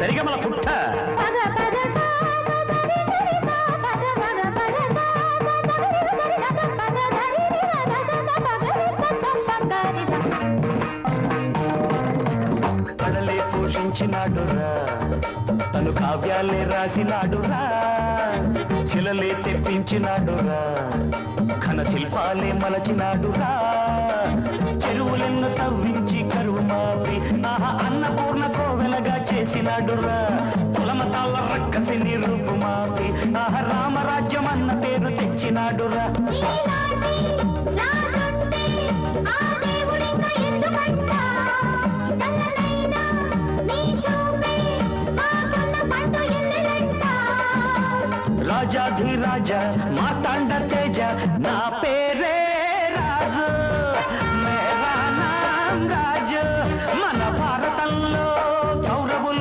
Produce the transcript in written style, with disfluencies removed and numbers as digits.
సరిగమల పుట్ట కళలే పోషించినాడురా తను కావ్యాలే రాసినాడురా శిలలే తెప్పించినాడురా ఘన శిల్పాలే మలచినాడురా చెరువులెన్ను తవ్వించి కరువు మాపి ఆహా అన్నపూర్ణ కోవెలగా చేసినాడురా కులమతాల రక్కసిని రూపు మాపి ఆహా రామరాజ్యం అన్న పేరు తెచ్చినాడురా రాజాధిరాజా మార్తాండ తేజ నా పేరే